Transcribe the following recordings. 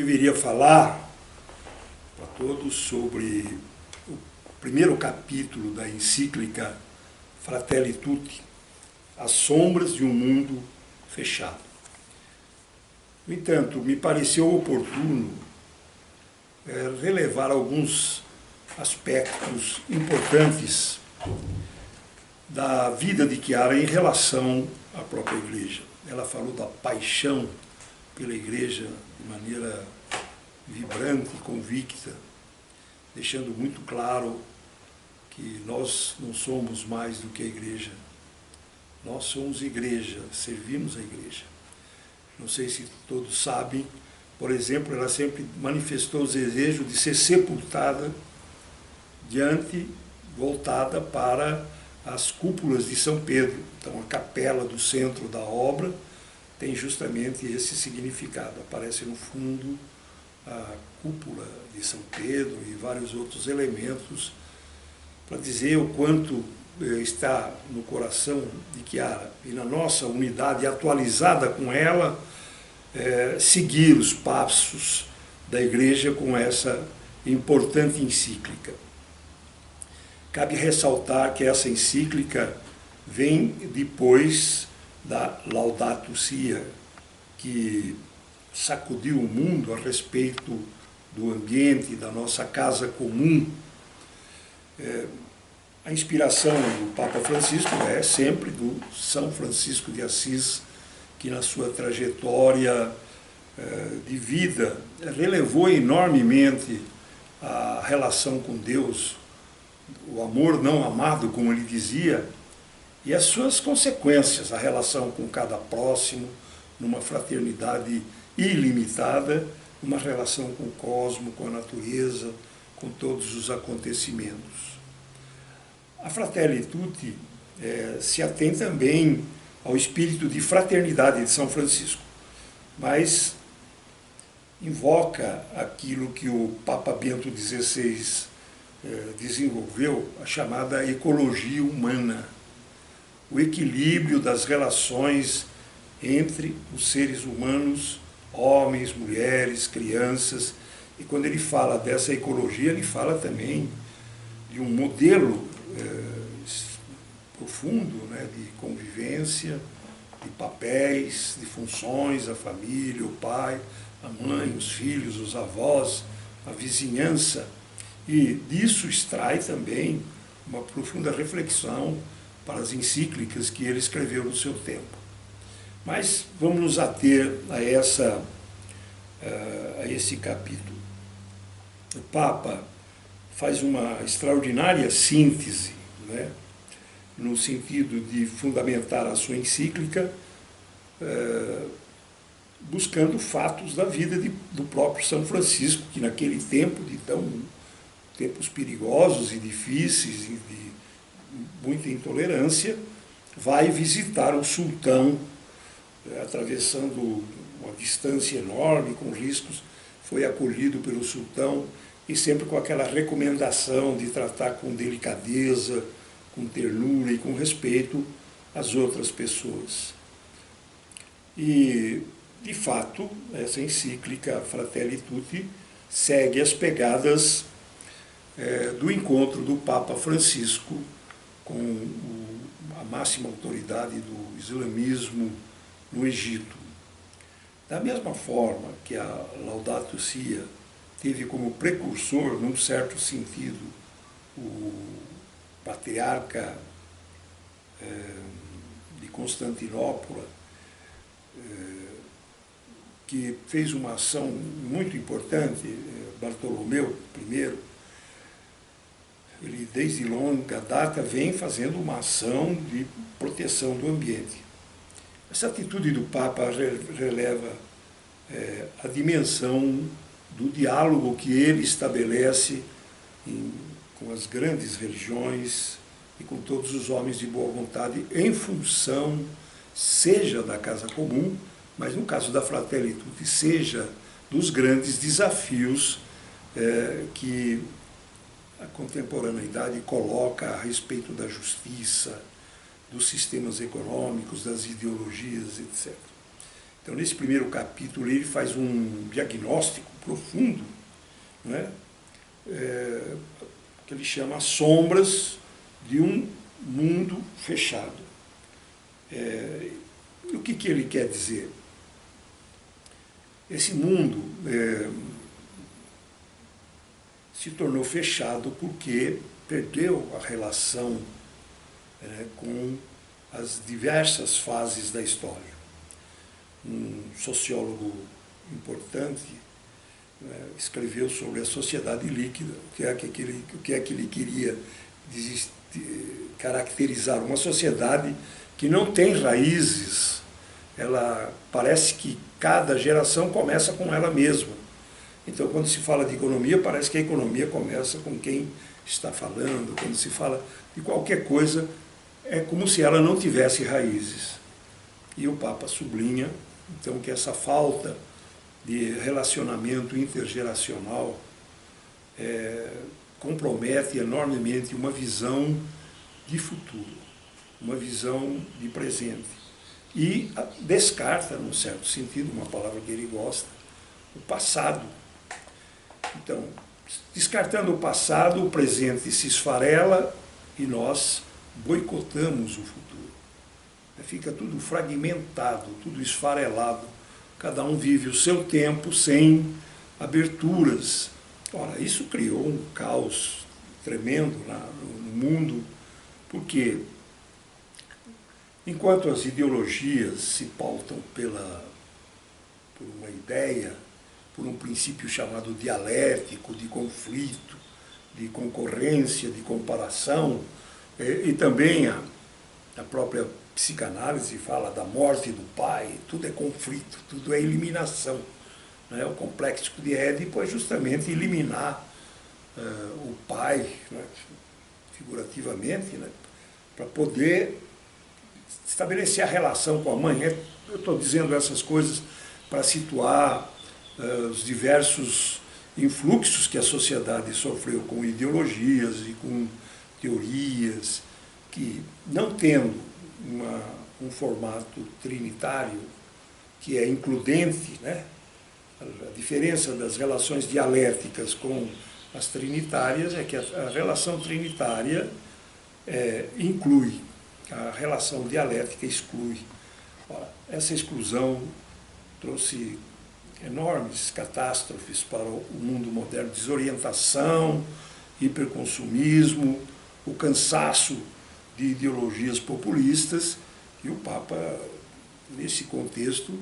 deveria falar para todos sobre o primeiro capítulo da encíclica Fratelli Tutti, As Sombras de um Mundo Fechado. No entanto, me pareceu oportuno relevar alguns aspectos importantes da vida de Chiara em relação à própria igreja. Ela falou da paixão pela igreja de maneira vibrante e convicta, deixando muito claro que nós não somos mais do que a igreja. Nós somos igreja, servimos a igreja. Não sei se todos sabem, por exemplo, ela sempre manifestou o desejo de ser sepultada voltada para as cúpulas de São Pedro. Então, a capela do centro da obra tem justamente esse significado. Aparece no fundo a cúpula de São Pedro e vários outros elementos para dizer o quanto está no coração de Chiara e na nossa unidade atualizada com ela, seguir os passos da igreja com essa importante encíclica. Cabe ressaltar que essa encíclica vem depois da Laudato Si', que sacudiu o mundo a respeito do ambiente, da nossa casa comum. A inspiração do Papa Francisco é sempre do São Francisco de Assis, que na sua trajetória de vida relevou enormemente a relação com Deus, o amor não amado, como ele dizia, e as suas consequências, a relação com cada próximo, numa fraternidade ilimitada, uma relação com o cosmos, com a natureza, com todos os acontecimentos. A Fratelli Tutti se atém também ao espírito de fraternidade de São Francisco, mas invoca aquilo que o Papa Bento XVI desenvolveu, a chamada ecologia humana, o equilíbrio das relações entre os seres humanos, homens, mulheres, crianças. E quando ele fala dessa ecologia, ele fala também de um modelo profundo, né, de convivência, de papéis, de funções, a família, o pai, a mãe, os filhos, os avós, a vizinhança. E disso extrai também uma profunda reflexão para as encíclicas que ele escreveu no seu tempo. Mas vamos nos ater a esse capítulo. O Papa faz uma extraordinária síntese, né, no sentido de fundamentar a sua encíclica, buscando fatos da vida do próprio São Francisco, que naquele tempo, tempos perigosos e difíceis, e de muita intolerância, vai visitar o sultão, atravessando uma distância enorme, com riscos, foi acolhido pelo sultão, e sempre com aquela recomendação de tratar com delicadeza, com ternura e com respeito as outras pessoas. E, de fato, essa encíclica Fratelli Tutti segue as pegadas do encontro do Papa Francisco com a máxima autoridade do islamismo no Egito. Da mesma forma que a Laudato Si' teve como precursor, num certo sentido, o patriarca de Constantinopla, que fez uma ação muito importante, Bartolomeu I, ele desde longa data vem fazendo uma ação de proteção do ambiente. Essa atitude do Papa releva a dimensão do diálogo que ele estabelece com as grandes religiões e com todos os homens de boa vontade, em função, seja da casa comum, mas no caso da Fratelli Tutti, seja dos grandes desafios que a contemporaneidade coloca a respeito da justiça, dos sistemas econômicos, das ideologias, etc. Então, nesse primeiro capítulo, ele faz um diagnóstico profundo, né? Que ele chama As Sombras de um Mundo Fechado. O que ele quer dizer? Esse mundo se tornou fechado porque perdeu a relação com as diversas fases da história. Um sociólogo importante escreveu sobre a sociedade líquida, o que é que ele queria caracterizar. Uma sociedade que não tem raízes, ela parece que cada geração começa com ela mesma. Então, quando se fala de economia, parece que a economia começa com quem está falando. Quando se fala de qualquer coisa, é como se ela não tivesse raízes. E o Papa sublinha, então, que essa falta de relacionamento intergeracional compromete enormemente uma visão de futuro, uma visão de presente. E descarta, num certo sentido, uma palavra que ele gosta, o passado. Então, descartando o passado, o presente se esfarela e nós boicotamos o futuro. Fica tudo fragmentado, tudo esfarelado. Cada um vive o seu tempo sem aberturas. Ora, isso criou um caos tremendo no mundo, porque enquanto as ideologias se pautam por uma ideia, por um princípio chamado dialético, de conflito, de concorrência, de comparação, e também a própria psicanálise fala da morte do pai, tudo é conflito, tudo é eliminação. Né? O complexo de Édipo é justamente eliminar o pai, né? Figurativamente, né? Para poder estabelecer a relação com a mãe. Eu estou dizendo essas coisas para situar os diversos influxos que a sociedade sofreu com ideologias e com teorias que, não tendo um formato trinitário que é includente, né? A diferença das relações dialéticas com as trinitárias é que a relação trinitária inclui, a relação dialética exclui. Ora, essa exclusão trouxe enormes catástrofes para o mundo moderno, desorientação, hiperconsumismo, o cansaço de ideologias populistas, e o Papa, nesse contexto,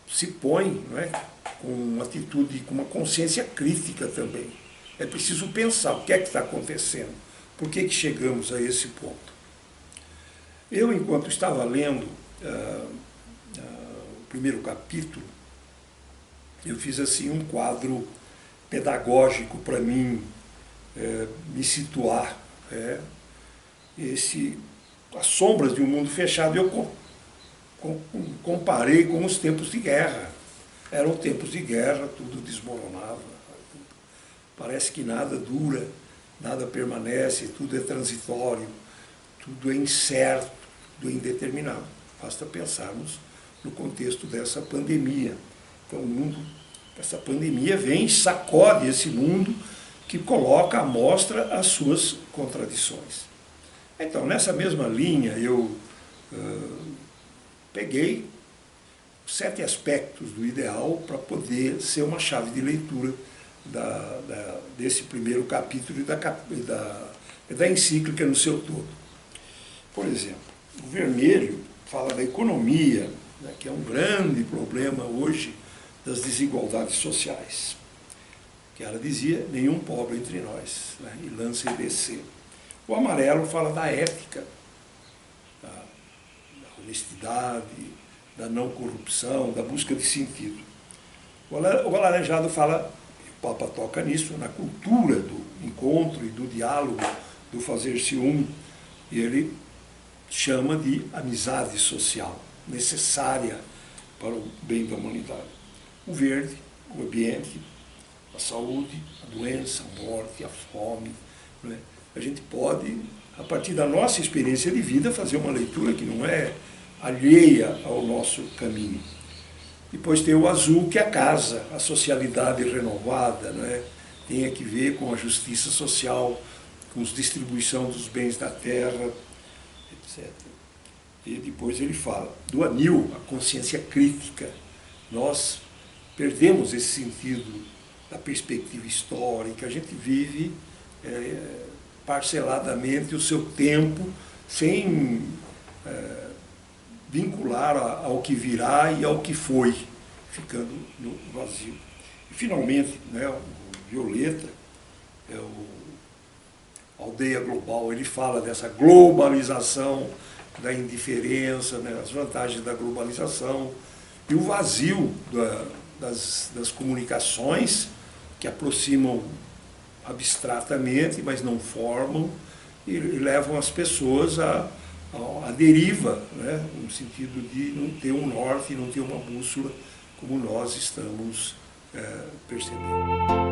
se põe, não é, com uma atitude, com uma consciência crítica também. É preciso pensar o que é que está acontecendo, por que chegamos a esse ponto. Eu, enquanto estava lendo o primeiro capítulo, eu fiz assim um quadro pedagógico para mim me situar. As sombras de um mundo fechado, eu comparei com os tempos de guerra. Eram tempos de guerra, tudo desmoronava. Parece que nada dura, nada permanece, tudo é transitório, tudo é incerto, tudo é indeterminado. Basta pensarmos no contexto dessa pandemia. Então, essa pandemia vem e sacode esse mundo que coloca à mostra as suas contradições. Então, nessa mesma linha, eu peguei 7 aspectos do ideal para poder ser uma chave de leitura desse primeiro capítulo e da encíclica no seu todo. Por exemplo, o vermelho fala da economia, né, que é um grande problema hoje das desigualdades sociais. Que ela dizia, nenhum pobre entre nós, né, e lança IBC. O amarelo fala da ética, da honestidade, da não corrupção, da busca de sentido. O alaranjado fala, o Papa toca nisso, na cultura do encontro e do diálogo, do fazer-se um, e ele chama de amizade social, necessária para o bem da humanidade. O verde, o ambiente, a saúde, a doença, a morte, a fome, né? A gente pode, a partir da nossa experiência de vida, fazer uma leitura que não é alheia ao nosso caminho. Depois tem o azul, que é a casa, a socialidade renovada, né? Tem que ver com a justiça social, com a distribuição dos bens da terra, etc. E depois ele fala do anil, a consciência crítica. Nós perdemos esse sentido da perspectiva histórica, a gente vive parceladamente o seu tempo sem vincular ao que virá e ao que foi, ficando no vazio. E finalmente, né, o Violeta, a aldeia global, ele fala dessa globalização, da indiferença, né, as vantagens da globalização e o vazio das comunicações que aproximam abstratamente, mas não formam e levam as pessoas à deriva, né, no sentido de não ter um norte, não ter uma bússola como nós estamos percebendo.